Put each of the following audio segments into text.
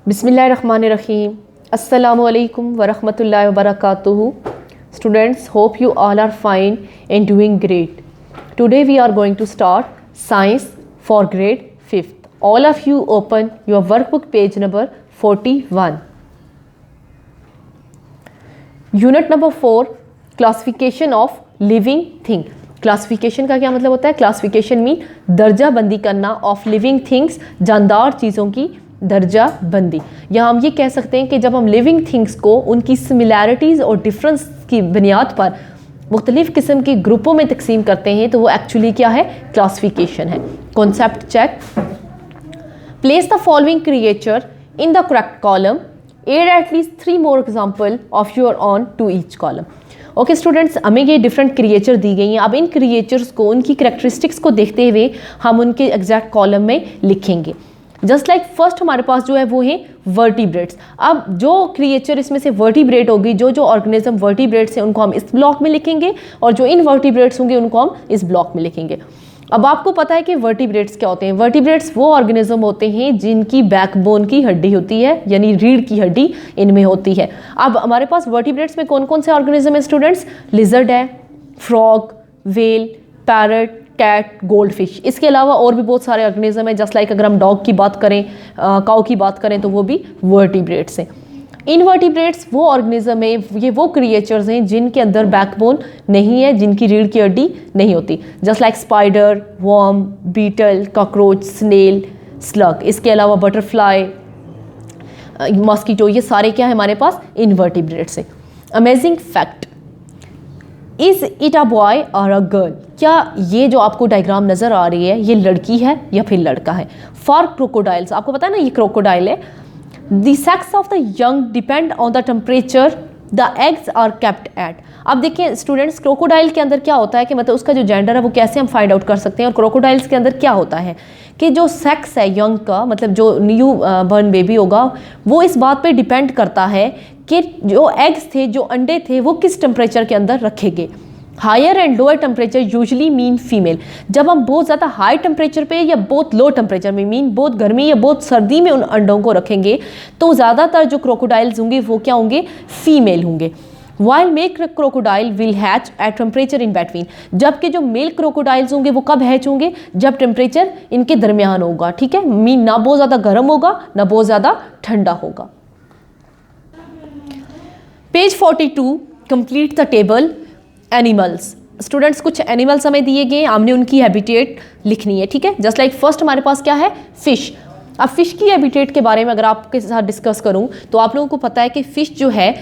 Bismillahirrahmanirrahim. Assalamualaikum warahmatullahi wabarakatuh. Students, hope you all are fine and doing great. Today we are going to start Science for grade 5th. All of you open your workbook page number 41. Unit number 4, classification of living thing. Classification का क्या मतलब होता है? Classification mean दर्जा बंदी करना of living things, जानदार चीज़ों की दर्जा बंदी। या हम ये कह सकते हैं कि जब हम लिविंग थिंग्स को उनकी सिमिलैरिटीज़ और डिफरेंस की बुनियाद पर मुख्तलिफ़ किस्म के ग्रुपों में तकसीम करते हैं तो वो एक्चुअली क्या है? क्लासिफिकेशन है। Concept check. Place the following creature in the correct column, add at least 3 more example of your own to each column. Okay students, हमें ये डिफरेंट क्रिएचर दी गई हैं। अब इन क्रिएचर्स को, उनकी करैक्टरिस्टिक्स को देखते हुए हम उनके एग्जैक्ट कॉलम में लिखेंगे। जस्ट लाइक फर्स्ट हमारे पास जो है वो है वर्टिब्रेट्स। अब जो क्रिएचर इसमें से वर्टिब्रेट होगी, जो ऑर्गेनिज्म वर्टिब्रेट्स हैं उनको हम इस ब्लॉक में लिखेंगे और जो इनवर्टिब्रेट्स होंगे उनको हम इस ब्लॉक में लिखेंगे। अब आपको पता है कि वर्टिब्रेट्स क्या होते हैं। वर्टिब्रेट्स वो ऑर्गेनिज्म होते हैं जिनकी बैकबोन की हड्डी होती है, यानी रीढ़ की हड्डी इनमें होती है। अब हमारे पास वर्टिब्रेट्स में कौन कौन से ऑर्गेनिज्म है स्टूडेंट्स? लिजर्ड है, frog, well, parrot, cat, goldfish. इसके अलावा और भी बहुत सारे ऑर्गेनिज्म है। जस्ट लाइक अगर हम डॉग की बात करें, काऊ की बात करें तो वो भी वर्टिब्रेट्स हैं। इनवर्टिब्रेट्स वो ऑर्गेनिज्म है, ये वो क्रिएचर्स हैं जिनके अंदर बैकबोन नहीं है, जिनकी रीढ़ की हड्डी नहीं होती। Just like spider, worm, beetle, cockroach, snail, slug. इसके अलावा बटरफ्लाई, मॉस्किटो, ये सारे क्या है हमारे पास? इनवर्टिब्रेट्स हैं। Amazing fact, is it a boy or a girl? क्या ये जो आपको डायग्राम नज़र आ रही है ये लड़की है या फिर लड़का है? फॉर क्रोकोडाइल्स, आपको पता है ना ये क्रोकोडाइल है। The sex of the young depend on the temperature the eggs are kept at। अब देखिए स्टूडेंट्स, क्रोकोडाइल के अंदर क्या होता है कि मतलब उसका जो जेंडर है वो कैसे हम फाइंड आउट कर सकते हैं। और क्रोकोडाइल्स के अंदर क्या होता है कि जो सेक्स है यंग का, मतलब जो न्यू बर्न बेबी होगा, वो इस बात पे डिपेंड करता है कि जो एग्स थे, जो अंडे थे, वो किस टेम्परेचर के अंदर रखे गए। Higher and lower temperature usually mean female. जब हम बहुत ज़्यादा हाई टेम्परेचर पे या बहुत लो टेम्परेचर में, मीन बहुत गर्मी या बहुत सर्दी में उन अंडों को रखेंगे तो ज़्यादातर जो क्रोकोडाइल्स होंगे वो क्या होंगे? फीमेल होंगे। While male crocodile will hatch at temperature in between. जबकि जो मेल क्रोकोडाइल्स होंगे वो कब हैच होंगे? जब टेम्परेचर इनके दरमियान होगा। ठीक है, मीन ना बहुत ज़्यादा गर्म होगा ना बहुत ज़्यादा ठंडा होगा। Page 42, complete the table. Animals. Students, कुछ एनिमल्स हमें दिए गए, हमने उनकी हैबिटेट लिखनी है। ठीक है, जस्ट लाइक फर्स्ट हमारे पास क्या है? फिश। अब फिश की हैबिटेट के बारे में अगर आपके साथ डिस्कस करूं तो आप लोगों को पता है कि फिश जो है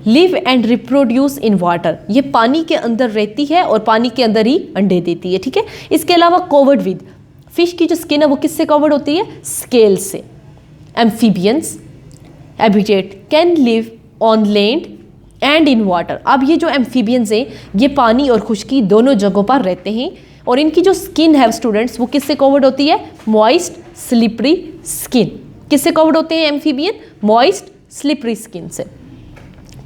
live and reproduce in water, ये पानी के अंदर रहती है और पानी के अंदर ही अंडे देती है। ठीक है, इसके अलावा कवर्ड विद, फिश की जो स्किन है वो किससे कवर्ड होती है? स्केल से। Amphibians habitat can live on land and in water. अब ये जो एम्फीबियंस हैं ये पानी और खुश्की दोनों जगहों पर रहते हैं और इनकी जो स्किन है स्टूडेंट्स वो किससे कवर्ड होती है? Moist slippery skin. किससे कवर्ड होते हैं एम्फीबियन? मॉइस्ट स्लिपरी स्किन से।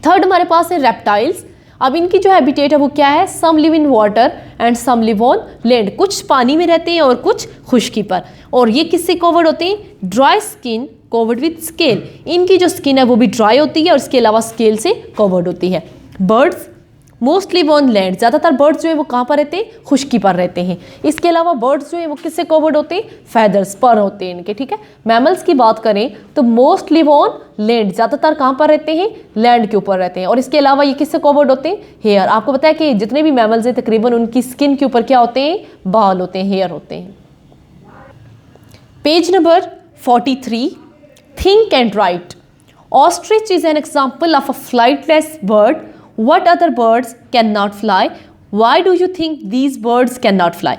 थर्ड हमारे पास है रेप्टाइल्स। अब इनकी जो हैबिटेट है वो क्या है? Some live in water and some live on land. कुछ पानी में रहते हैं और कुछ खुश्की पर। और ये किससे कवर्ड होते हैं? Dry skin covered with scale. इनकी जो स्किन है वो भी ड्राई होती है और इसके अलावा स्केल से कवर्ड होती है। Birds mostly on land. ज़्यादातर बर्ड्स जो है वो कहाँ पर रहते हैं? खुश्की पर रहते हैं। इसके अलावा बर्ड्स जो है वो किससे कवर्ड होते हैं? फेदर्स पर होते हैं इनके। ठीक है, मैमल्स की बात करें तो मोस्टली ऑन लैंड, ज़्यादातर कहाँ पर रहते हैं? लैंड के ऊपर रहते हैं। और इसके अलावा ये किससे कवर्ड होते हैं? हेयर। आपको पता है कि जितने भी मैमल्स हैं तकरीबन उनकी स्किन के ऊपर क्या होते हैं? बाल होते हैं, हेयर होते हैं। Page number 43, think and write. Ostrich is an example of a flightless bird. What other birds cannot fly? Why do you think these birds cannot fly?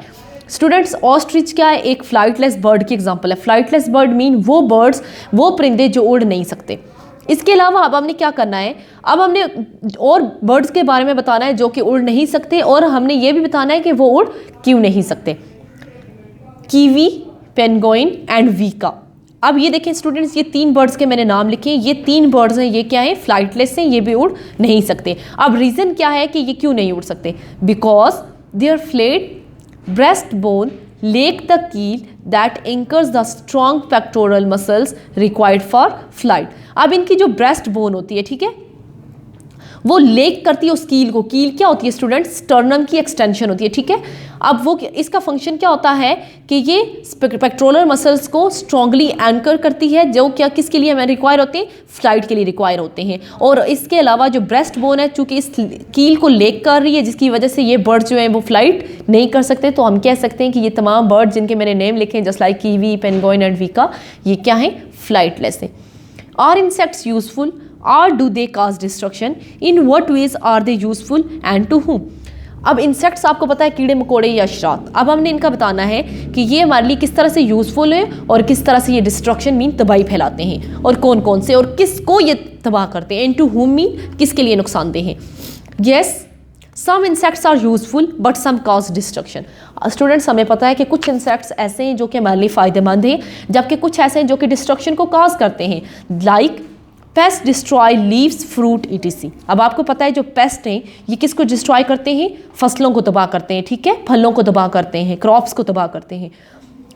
Students, ostrich क्या है? एक flightless bird की example है। flightless bird mean वो birds, वो परिंदे जो उड़ नहीं सकते। इसके अलावा अब हमने क्या करना है? अब हमने और बर्ड्स के बारे में बताना है जो कि उड़ नहीं सकते और हमने ये भी बताना है कि वो उड़ क्यों नहीं सकते। Kiwi, penguin and weka. अब ये देखें स्टूडेंट्स, ये 3 बर्ड्स के मैंने नाम लिखे। ये 3 बर्ड्स हैं, ये क्या है? फ्लाइटलेस हैं, ये भी उड़ नहीं सकते। अब रीज़न क्या है कि ये क्यों नहीं उड़ सकते? Because their flat breast bone lack the keel that anchors the strong pectoral muscles required for flight. अब इनकी जो ब्रेस्ट बोन होती है, ठीक है, वो लेक करती है उस कील को। कील क्या होती है स्टूडेंट? स्टर्नम की एक्सटेंशन होती है, ठीक है। अब वो इसका फंक्शन क्या होता है कि ये पेक्टोरल मसल्स को स्ट्रांगली एंकर करती है, जो क्या किसके लिए हमें रिक्वायर होते हैं? फ्लाइट के लिए रिक्वायर होते हैं। और इसके अलावा जो ब्रेस्ट बोन है, चूंकि इस कील को लेक कर रही है, जिसकी वजह से ये बर्ड जो है वो फ्लाइट नहीं कर सकते, तो हम कह सकते हैं कि ये तमाम बर्ड जिनके मैंने नेम लिखे हैं, just like kiwi, penguin and weka, ये क्या है? फ्लाइटलेस है। Are insects useful or do they cause destruction? In what ways are they useful and to whom? अब इंसेक्ट्स आपको पता है कीड़े मकोड़े या अशरात। अब हमने इनका बताना है कि ये हमारे लिए किस तरह से यूजफुल है और किस तरह से ये डिस्ट्रक्शन मीन तबाही फैलाते हैं, और कौन कौन से और किसको ये तबाह करते हैं। एंड टू हुम मीन किसके लिए नुकसानदेह हैं। Yes, some insects are useful but some cause destruction. Students, हमें पता है कि कुछ इंसेक्ट्स ऐसे हैं जो कि हमारे लिए फ़ायदेमंद हैं, जबकि कुछ ऐसे हैं जो कि डिस्ट्रक्शन को कॉज करते हैं। Like paste destroy leaves fruit etc. अब आपको पता है जो पेस्ट हैं ये किसको डिस्ट्रॉय करते हैं? फसलों को तबाह करते हैं, ठीक है, फलों को तबाह करते हैं, क्रॉप्स को तबाह करते हैं।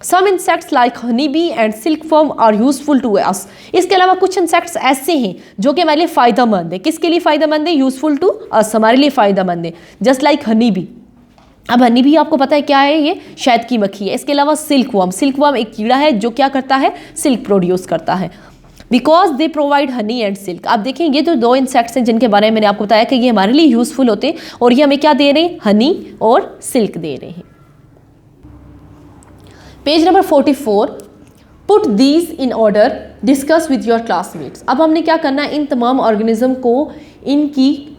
Some insects like honey bee and silkworm are useful to us. इसके अलावा कुछ इंसेक्ट्स ऐसे हैं जो कि हमारे लिए फ़ायदेमंद है। किसके लिए फ़ायदेमंद है? यूजफुल टू अस, हमारे लिए फ़ायदेमंद है। Just like honey B. अब हनी भी आपको पता है क्या है? ये शहद की मक्खी है। इसके अलावा सिल्क वर्म एक कीड़ा है जो क्या करता है? सिल्क प्रोड्यूस करता है। Because they provide honey and silk. आप देखें ये तो दो इंसेक्ट्स हैं जिनके बारे में मैंने आपको बताया कि ये हमारे लिए यूजफुल होते हैं, और ये हमें क्या दे रहे हैं? हनी और सिल्क दे रहे हैं। Page number 44, put these in order, discuss with your classmates. अब हमने क्या करना है? इन तमाम ऑर्गेनिज्म को इनकी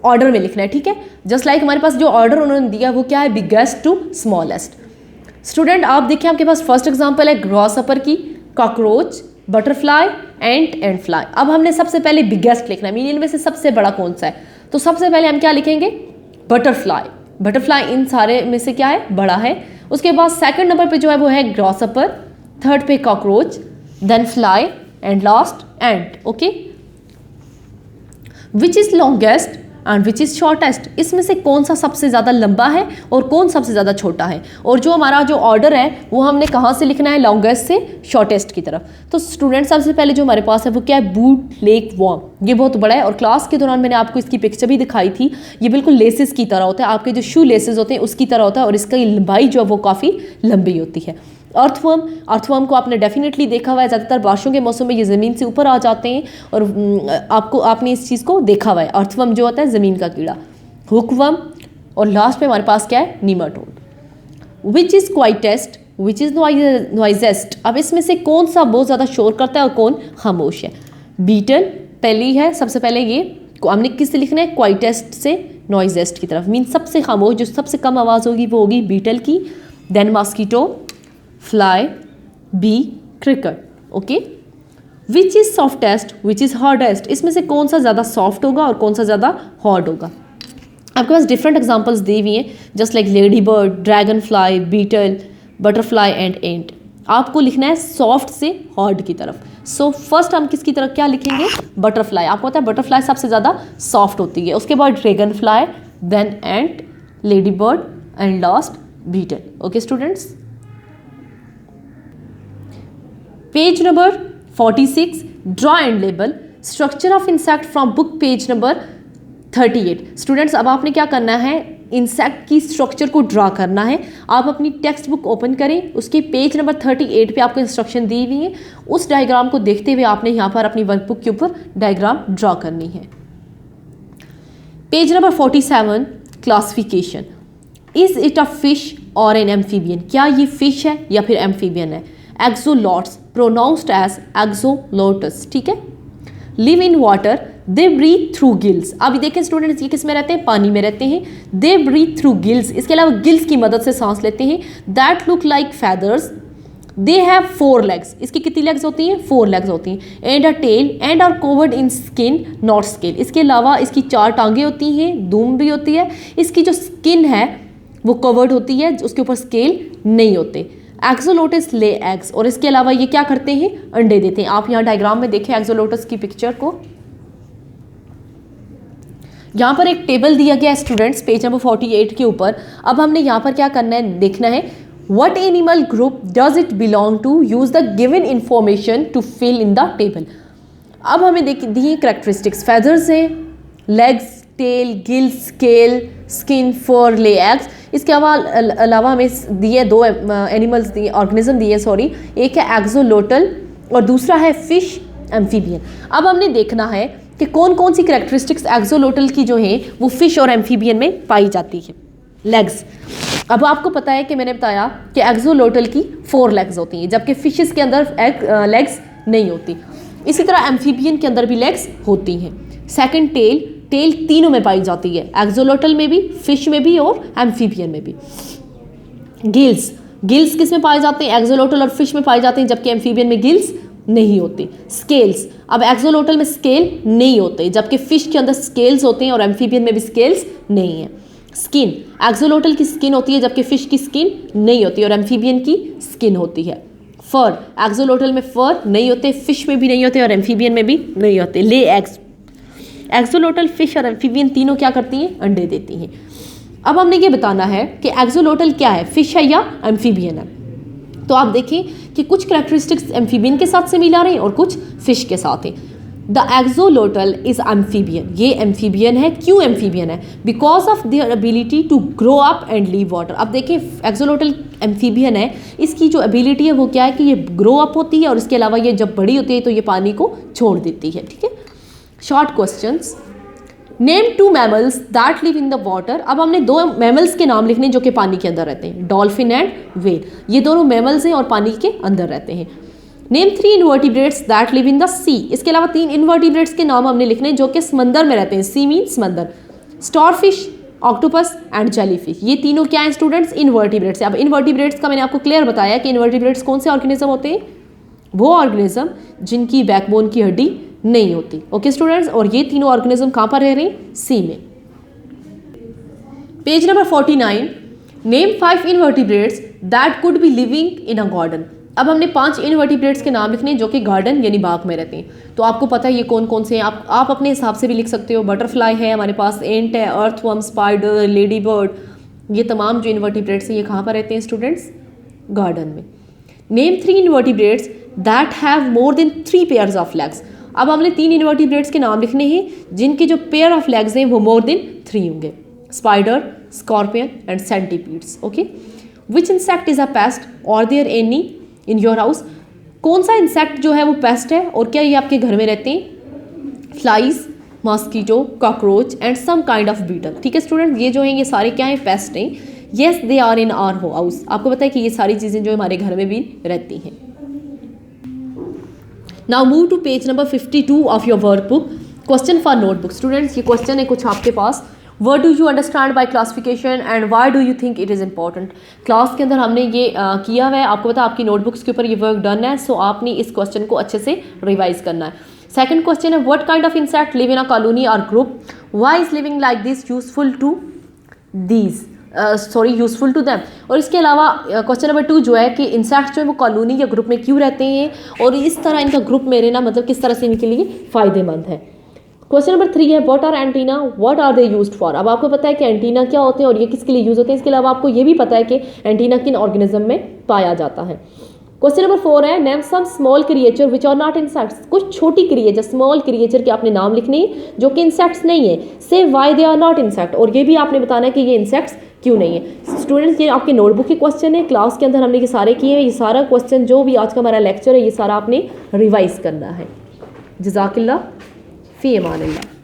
ऑर्डर में लिखना है, ठीक है। जस्ट लाइक हमारे पास जो ऑर्डर उन्होंने दिया वो क्या है? Biggest to smallest. स्टूडेंट, आप देखिए आपके पास फर्स्ट एग्जांपल है ग्रॉसहॉपर की, कॉकरोच, बटरफ्लाई, एंड फ्लाई। अब हमने सबसे पहले बिगेस्ट लिखना है, मीन इनमें से सबसे बड़ा कौन सा है? तो सबसे पहले हम क्या लिखेंगे? बटरफ्लाई। बटरफ्लाई इन सारे में से क्या है? बड़ा है। उसके बाद सेकंड नंबर पे जो है वो है ग्रॉसहॉपर, थर्ड पे cockroach, then fly and last ant. Okay, which is longest and which is shortest. इसमें से कौन सा सबसे ज़्यादा लंबा है और कौन सबसे ज़्यादा छोटा है। और जो हमारा जो ऑर्डर है वो हमने कहाँ से लिखना है? लॉन्गेस्ट से शॉर्टेस्ट की तरफ। तो स्टूडेंट सबसे पहले जो हमारे पास है वो क्या है? Boot lake worm. ये बहुत बड़ा है और क्लास के दौरान मैंने आपको इसकी पिक्चर भी दिखाई थी। ये बिल्कुल लेसेस की तरह होता है, आपके जो शू लेसेस होते हैं उसकी तरह होता है, और इसकी लंबाई जो है वो काफ़ी लंबी होती है। अर्थवर्म को आपने डेफिनेटली देखा हुआ है, ज़्यादातर बारिशों के मौसम में ये ज़मीन से ऊपर आ जाते हैं, और आपने इस चीज़ को देखा हुआ है। अर्थवर्म जो होता है ज़मीन का कीड़ा। हुकवर्म, और लास्ट में हमारे पास क्या है? Nematode. Which is quietest, which is noisiest. अब इसमें से कौन सा बहुत ज़्यादा शोर करता है और कौन खामोश है? बीटल पहली है, सबसे पहले ये हमने किससे लिखना है? क्वाइटेस्ट से नॉइजेस्ट की तरफ, मीन सबसे खामोश, जो सबसे कम आवाज़ होगी वो होगी बीटल की, then mosquito, fly, bee, cricket. Okay, which is softest, which is hardest. इसमें से कौन सा ज़्यादा सॉफ्ट होगा और कौन सा ज़्यादा हार्ड होगा। आपके पास डिफरेंट एग्जांपल्स दी हुई हैं, just like ladybird, dragonfly, beetle, butterfly and. आपको लिखना है सॉफ्ट से हार्ड की तरफ। सो फर्स्ट हम किसकी तरफ क्या लिखेंगे? बटरफ्लाई। आपको पता है बटरफ्लाई सबसे ज़्यादा सॉफ्ट होती है। उसके बाद dragonfly, then ant, ladybird and last beetle. Okay students, page number 46, draw and label structure of insect from book page number 38। Students, अब आपने क्या करना है? इंसेक्ट की स्ट्रक्चर को ड्रा करना है। आप अपनी टेक्स्ट बुक ओपन करें, उसके पेज नंबर 38 पे आपको इंस्ट्रक्शन दी हुई है। उस डायग्राम को देखते हुए आपने यहाँ पर अपनी वर्कबुक के ऊपर डायग्राम ड्रा करनी है। Page number 47, classification. Is it a fish और एन एम्फीबियन। क्या ये फिश है या फिर एम्फीबियन है? एक्सोलॉट्स, प्रोनाउंस्ड एज एक्सोलोटस, ठीक है। Live in water, they breathe through gills. अभी देखें स्टूडेंट्स, ये किस में रहते हैं? पानी में रहते हैं। दे ब्रीथ थ्रू गिल्स, इसके अलावा गिल्स की मदद से सांस लेते हैं। That look like feathers, they have 4 legs। इसकी कितनी लेग्स होती हैं? 4 legs होती हैं। And a tail, and are covered in skin not scale. इसके अलावा इसकी 4 टांगे होती हैं, दूम भी होती है। इसकी जो स्किन है वो कवर्ड होती है, उसके ऊपर स्केल नहीं होते। एक्सोलोटस ले एग्स, और इसके अलावा ये क्या करते हैं? अंडे देते हैं। आप यहाँ डायग्राम में देखें एक्सोलोटस की पिक्चर को। यहाँ पर एक टेबल दिया गया है स्टूडेंट्स पेज नंबर 48 के ऊपर। अब हमने यहाँ पर क्या करना है, देखना है what animal group does it belong to, use the given information to fill in the table. अब हमें दिए करेक्टरिस्टिक्स, फेदर्स हैं, legs, tail, gills, scale, skin, fur, lay eggs. इसके अलावा हमें दिए दो एनिमल्स दिए, ऑर्गेनिज्म दिए सॉरी, एक है एक्सोलोटल और दूसरा है फिश एम्फीबियन। अब हमने देखना है कि कौन कौन सी करेक्टरिस्टिक्स एक्सोलोटल की जो है वो फिश और एम्फीबियन में पाई जाती है। लेग्स, अब आपको पता है कि मैंने बताया कि एक्सोलोटल की 4 लेग्स होती हैं जबकि फिशेस के अंदर लेग्स नहीं होती। इसी तरह एम्फीबियन के अंदर भी लेग्स होती हैं। सेकंड टेल, टेल तीनों में पाई जाती है, एक्सोलोटल में भी, फिश में भी और एम्फीबियन में भी। गिल्स, गिल्स किस में पाए जाते हैं, एक्सोलोटल और फिश में पाए जाते हैं जबकि एम्फीबियन में गिल्स नहीं होती। स्केल्स, अब एक्सोलोटल में स्केल नहीं होते जबकि फिश के अंदर स्केल्स होते हैं और एम्फीबियन में भी स्केल्स नहीं है। स्किन, एक्सोलोटल की स्किन होती है जबकि फिश की स्किन नहीं होती और एम्फीबियन की स्किन होती है। फर, एक्सोलोटल में फर नहीं होते, फिश में भी नहीं होते और एम्फीबियन में भी नहीं होते। ले एग्स, एक्सोलोटल, फिश और एम्फीबियन तीनों क्या करती हैं, अंडे देती हैं। अब हमने ये बताना है कि एक्सोलोटल क्या है, फिश है या एम्फीबियन है। तो आप देखें कि कुछ कैरेक्टरिस्टिक्स एम्फीबियन के साथ से मिला रहे हैं और कुछ फिश के साथ हैं। द एक्सोलोटल इज एम्फीबियन, ये एम्फीबियन है। क्यों एम्फीबियन है, because of their ability to grow up and live water. अब देखें एक्सोलोटल एम्फीबियन है, इसकी जो एबिलिटी है वो क्या है कि ये ग्रो अप होती है और इसके अलावा ये जब बड़ी होती है तो ये पानी को छोड़ देती है। ठीक है, short questions, name 2 mammals that live in the water. अब हमने 2 मैमल्स के नाम लिखने जो कि पानी के अंदर रहते हैं, डॉल्फिन एंड व्हेल। ये दोनों मैमल्स हैं और पानी के अंदर रहते हैं। Name 3 invertebrates that live in the sea. इसके अलावा 3 इनवर्टिब्रेट्स के नाम हमने लिखने जो कि समंदर में रहते हैं, सी मीन समंदर। स्टारफिश, ऑक्टोपस एंड जेलीफिश, ये तीनों क्या हैं स्टूडेंट्स, इनवर्टिब्रेट्स। अब इनवर्टिब्रेट्स का मैंने आपको क्लियर बताया कि इनवर्टिब्रेट्स कौन से ऑर्गेनिज्म होते हैं, वो ऑर्गेनिज्म जिनकी बैकबोन की हड्डी नहीं होती। ओके स्टूडेंट्स, और ये तीनों ऑर्गेनिज्म कहाँ पर रह रहे हैं, सी में। Page number 49, name 5 invertebrates that could be living in a garden. अब हमने 5 इनवर्टिब्रेट्स के नाम लिखने जो कि गार्डन यानी बाग में रहते हैं। तो आपको पता है ये कौन कौन से हैं, आप अपने हिसाब से भी लिख सकते हो। बटरफ्लाई है हमारे पास, एंट है, अर्थवर्म, स्पाइडर, लेडी बर्ड, ये तमाम जो इनवर्टिब्रेट्स हैं ये कहाँ पर रहते हैं स्टूडेंट्स, गार्डन में। Name 3 invertebrates that have more than 3 pairs of legs. अब हमने 3 इनवर्टिब्रेट्स के नाम लिखने हैं जिनके जो पेयर ऑफ लेग्स हैं वो मोर देन 3 होंगे, spider, scorpion and centipedes. Okay, which insect is a pest are there any in your house. कौन सा इंसेक्ट जो है वो पेस्ट है और क्या ये आपके घर में रहते हैं, flies, mosquito, cockroach and some kind of beetle. ठीक है स्टूडेंट, ये जो हैं ये सारे क्या हैं, पेस्ट हैं। Yes they are in our house. आपको पता है कि ये सारी चीज़ें जो हमारे घर में भी रहती हैं। Now move to page number 52 of your workbook, question for notebook. Students ये क्वेश्चन है कुछ आपके पास, what do you understand by classification and why do you think it is important. Class के अंदर हमने ये किया हुआ है, आपको पता है आपकी नोटबुक्स के ऊपर ये वर्क डन है, सो आपने इस क्वेश्चन को अच्छे से रिवाइज करना है। सेकंड क्वेश्चन है what kind of insect live in a colony or group, why is living like this useful to these useful to them. और इसके अलावा क्वेश्चन नंबर 2 जो है कि इंसेक्ट्स जो है वो कॉलोनी या ग्रुप में क्यों रहते हैं और इस तरह इनका ग्रुप में रहना मतलब किस तरह से इनके लिए फ़ायदेमंद है। क्वेश्चन नंबर 3 है what are antenna, what are they used for. अब आपको पता है कि एंटीना क्या होते हैं और ये किसके लिए यूज़ होते हैं। इसके अलावा आपको ये भी पता है कि एंटीना किन ऑर्गेनिज्म में पाया जाता है। क्वेश्चन नंबर 4 है name some small creature which are not insects. कुछ छोटी क्रिएचर, स्मॉल क्रिएचर के आपने नाम लिखने हैं जो कि इंसेक्ट्स नहीं है। Say why they are not insect, और ये भी आपने बताना है कि ये इंसेक्ट्स क्यों नहीं है। स्टूडेंट्स ये आपके नोटबुक के क्वेश्चन है, क्लास के अंदर हमने ये सारे किए हैं। ये सारा क्वेश्चन जो भी आज का हमारा लेक्चर है ये सारा आपने रिवाइज करना है। जज़ाकिल्लाह, फ़ी अमानिल्लाह।